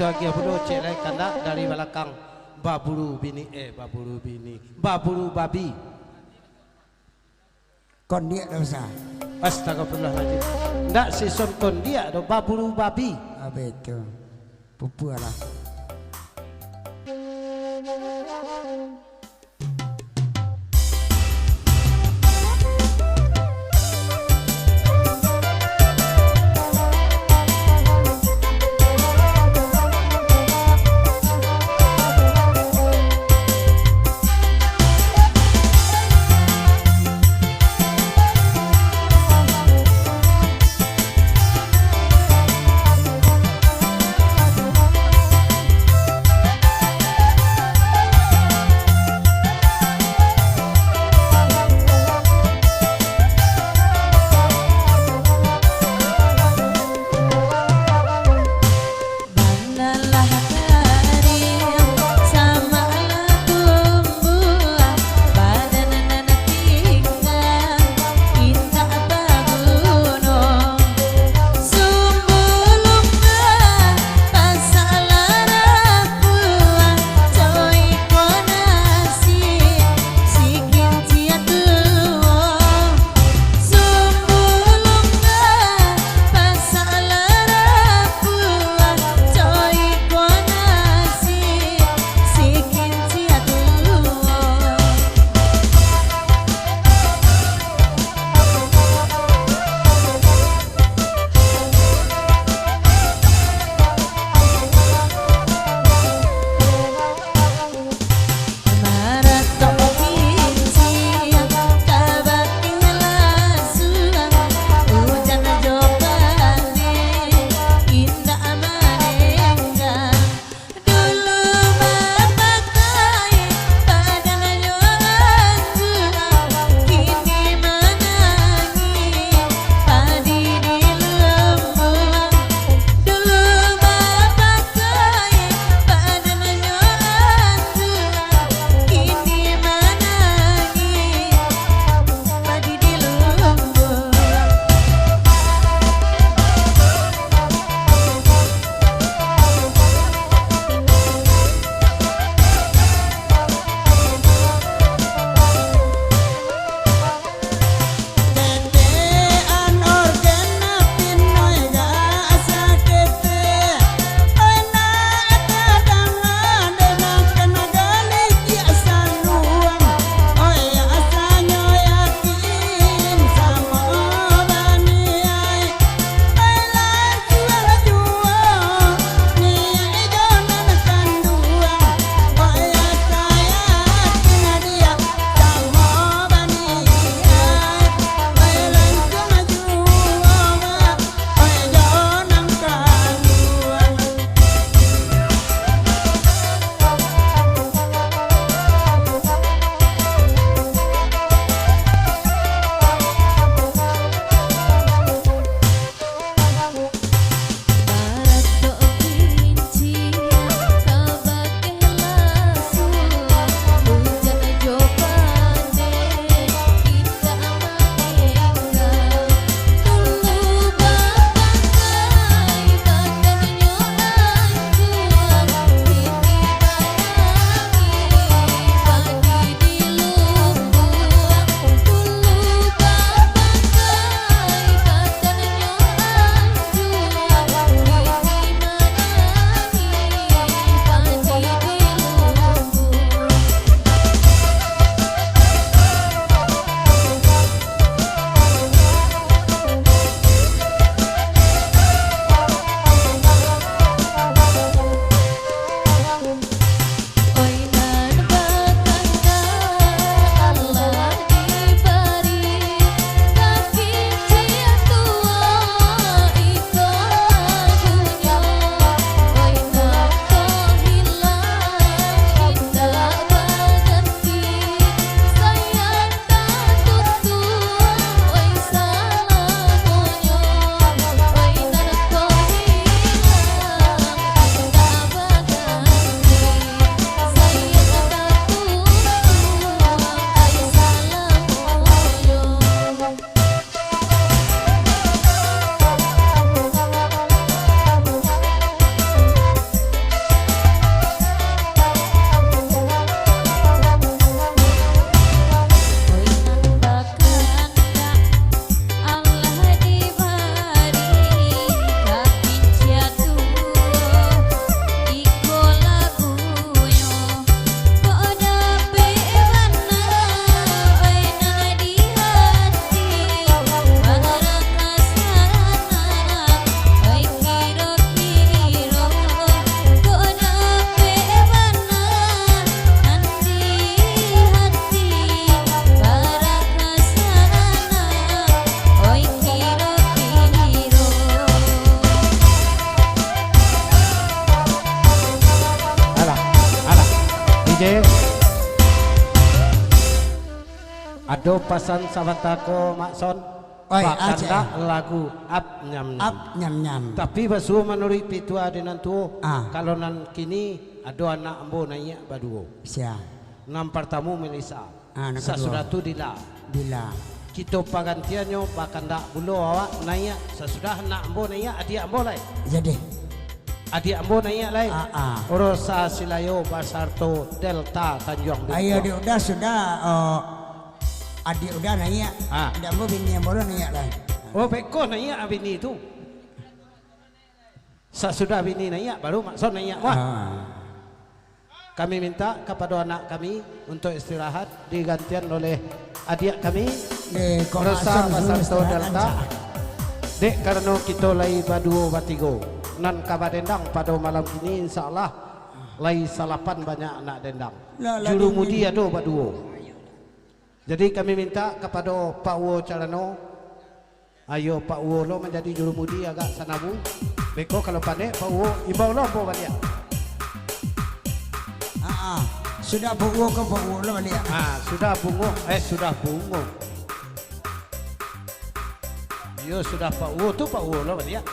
itu lagi bodoh cek lagi kandak dari belakang babulu bini babulu babi. Kon dia dosa. Astagfirullahaladzim. Ndak si son kon dia do babulu babi. Apa itu? Pupu lah. je. Ado pasan sabatako makson. Oi, Bakanda lagu ap nyam nyam. Ap nyam-nyam. Tapi basu menurut pitua dengan tu. Ah. Kalau nan kini ado anak ambo nanya baduo. Sia. Nam pertamu Melisa. Anak Sesudah kedua. tu dila. Bila. Kita pagantiannya bakanda bulo awak nanya. Sesudah anak ambo nanya adik ambo lai. Jadi. Adik ambo nanya lai. Orosa Silayo Basarto Delta Tanjung. Ayo dia udah sudah. Adik udah nanya. Tidak mau bini yang baru nanya lah. Oh beko nanya bini itu. Sesudah bini nanya baru maksud nanya. Wah. Kami minta kepada anak kami untuk istirahat digantian oleh adik kami Di Rosa Basarto Delta. Dek karena kita lagi baduo batigo. Nan kabadendang pada malam ini insyaallah lagi salapan banyak anak dendang. Juru mudi ada baduo. Jadi kami minta kepada Pak Wo Carano, ayo Pak Wo lo menjadi juru mudi agak sanabu. Beko kalau pandai Pak Wo imbau lo po balik. Sudah bungo ke bungo lo balik. Sudah bungo, sudah bungo. Yo sudah Pak Wo tu Pak Wo lo balik.